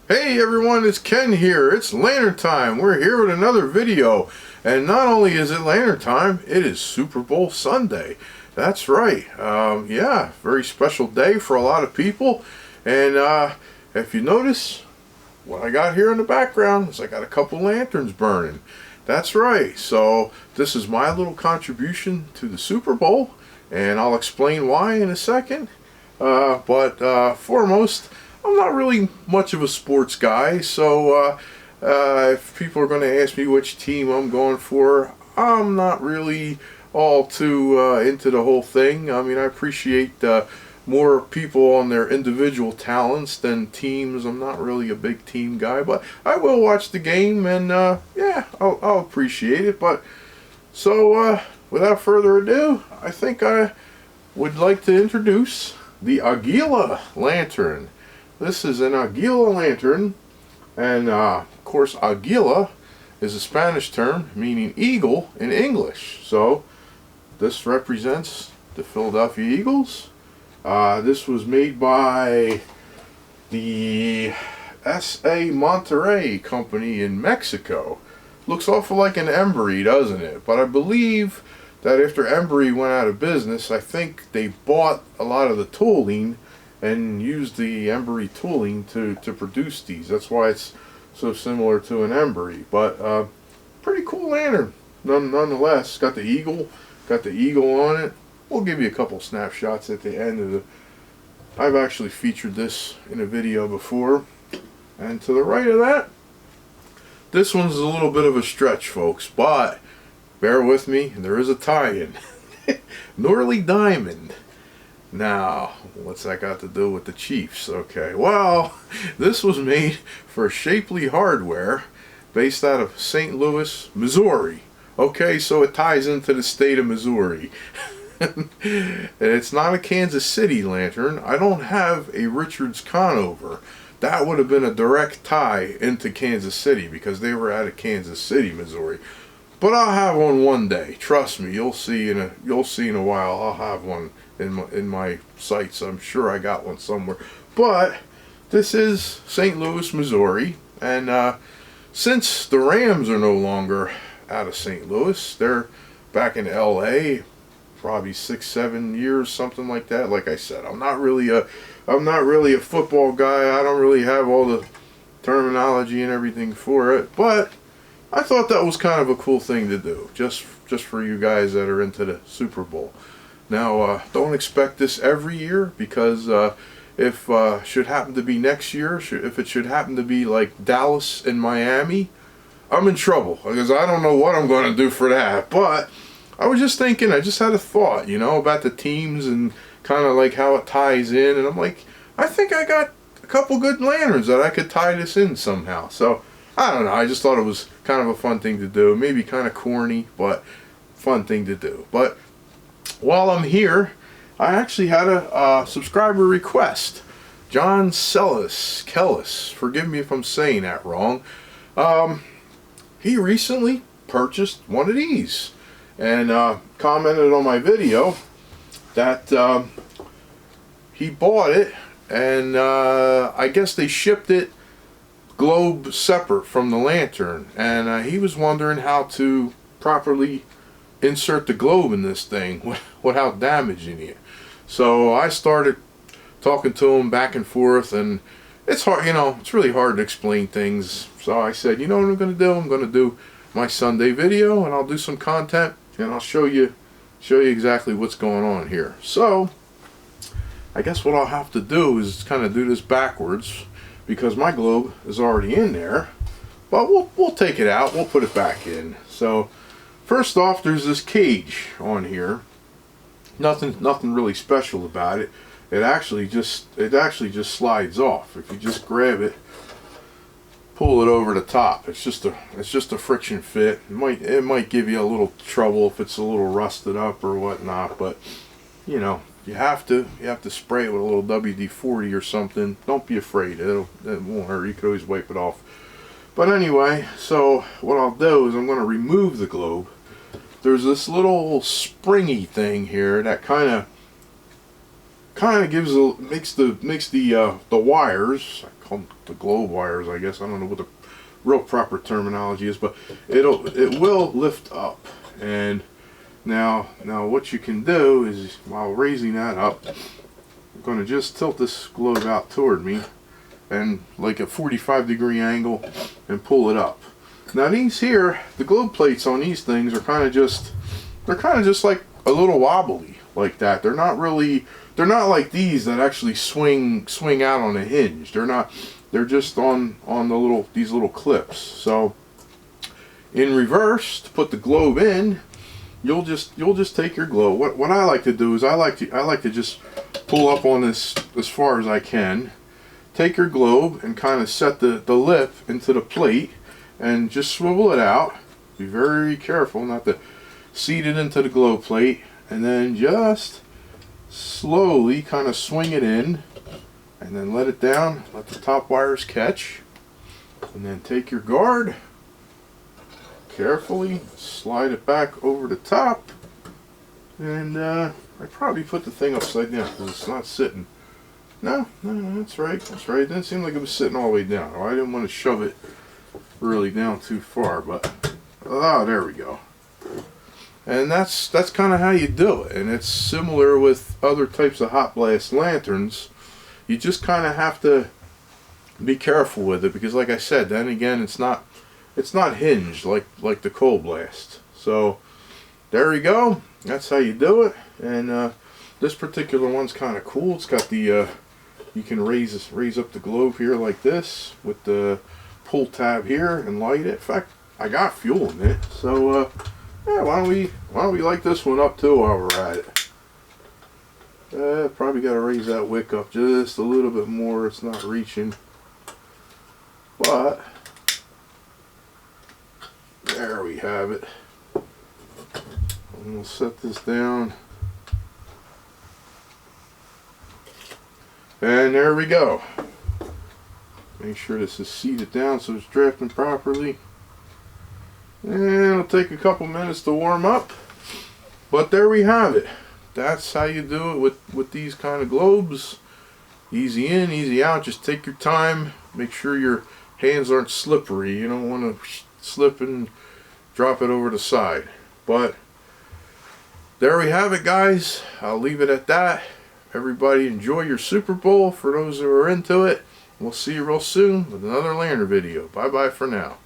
Hey everyone, it's Ken here. It's Lantern time. We're here with another video. And not only is it Lantern time, it is Super Bowl Sunday. That's right. Yeah, very special day for a lot of people. And if you notice, what I got here in the background is I got a couple lanterns burning. That's right. So this is my little contribution to the Super Bowl. And I'll explain why in a second. But foremost, I'm not really much of a sports guy, so if people are going to ask me which team I'm going for, I'm not really all too into the whole thing. I mean, I appreciate more people on their individual talents than teams. I'm not really a big team guy, but I will watch the game, and yeah, I'll appreciate it. But so without further ado, I think I would like to introduce the Aguila Lantern. This is an Aguila Lantern, and of course Aguila is a Spanish term meaning eagle in English. So this represents the Philadelphia Eagles. This was made by the S.A. Monterrey company in Mexico. Looks awful like an Embry, doesn't it? But I believe that after Embry went out of business, I think they bought a lot of the tooling and used the Embry tooling to produce these. That's why it's so similar to an Embry. But pretty cool lantern nonetheless. Got the eagle on it. We'll give you a couple snapshots at the end of the. I've actually featured this in a video before. And to the right of that, this one's a little bit of a stretch, folks, but bear with me, there is a tie-in. Norley Diamond. Now, what's that got to do with the Chiefs? Okay, well, this was made for Shapely Hardware, based out of St. Louis, Missouri. Okay, so it ties into the state of Missouri. And it's not a Kansas City lantern. I don't have a Richards Conover. That would have been a direct tie into Kansas City because they were out of Kansas City, Missouri. But I'll have one day. Trust me, you'll see in a while. I'll have one in my sights. I'm sure I got one somewhere. But this is St. Louis, Missouri, and since the Rams are no longer out of St. Louis, they're back in L.A. probably 6-7 years, something like that. Like I said, I'm not really a football guy. I don't really have all the terminology and everything for it, but I thought that was kind of a cool thing to do, just for you guys that are into the Super Bowl. Now, don't expect this every year, because if should happen to be next year, if it should happen to be like Dallas and Miami, I'm in trouble, because I don't know what I'm going to do for that. But I was just thinking, I just had a thought, about the teams and kind of like how it ties in, and I'm like, I think I got a couple good lanterns that I could tie this in somehow. So I don't know, I just thought it was kind of a fun thing to do. Maybe kind of corny, but fun thing to do. But while I'm here, I actually had a subscriber request. John Kellis, forgive me if I'm saying that wrong. He recently purchased one of these and commented on my video that he bought it, and I guess they shipped it globe separate from the lantern, and he was wondering how to properly insert the globe in this thing without damaging it. So I started talking to him back and forth, and it's hard, it's really hard to explain things. So I said, what I'm going to do? I'm going to do my Sunday video, and I'll do some content, and I'll show you exactly what's going on here. So I guess what I'll have to do is kind of do this backwards, because my globe is already in there, but we'll take it out, we'll put it back in. So first off, there's this cage on here. Nothing really special about it. It actually just slides off. If you just grab it, pull it over the top. It's just a friction fit. It might give you a little trouble if it's a little rusted up or whatnot, but you have to spray it with a little WD-40 or something. Don't be afraid. It won't hurt. You could always wipe it off. But anyway, so what I'll do is I'm going to remove the globe. There's this little springy thing here that kind kind of gives a makes the wires, I call them the globe wires, I guess. I don't know what the real proper terminology is, but it will lift up. And now what you can do is, while raising that up, I'm going to just tilt this globe out toward me and like a 45-degree angle and pull it up. Now these here, the globe plates on these things are kind of just like a little wobbly like that. They're not like these that actually swing out on a hinge. They're just on these little clips. So in reverse, to put the globe in, you'll just take your globe. What I like to do is I like to just pull up on this as far as I can. Take your globe and kind of set the lip into the plate and just swivel it out. Be very careful not to seat it into the globe plate, and then just slowly kind of swing it in and then let it down, let the top wires catch, and then take your guard, carefully slide it back over the top, and I probably put the thing upside down because it's not sitting. No, that's right. It didn't seem like it was sitting all the way down. I didn't want to shove it really down too far, but there we go. And that's kind of how you do it. And it's similar with other types of hot blast lanterns. You just kind of have to be careful with it, because like I said, then again, it's not hinged like the cold blast. So there you go. That's how you do it. And this particular one's kind of cool. It's got the you can raise up the globe here like this with the pull tab here and light it. In fact, I got fuel in it, so yeah, why don't we light this one up too while we're at it. Probably got to raise that wick up just a little bit more. It's not reaching, but there we have it. And we'll set this down. And there we go. Make sure this is seated down so it's drafting properly. And it'll take a couple minutes to warm up. But there we have it. That's how you do it with these kind of globes. Easy in, easy out. Just take your time. Make sure your hands aren't slippery. You don't want to slip and drop it over the side. But there we have it, guys. I'll leave it at that. Everybody enjoy your Super Bowl for those who are into it. We'll see you real soon with another lantern video. Bye bye for now.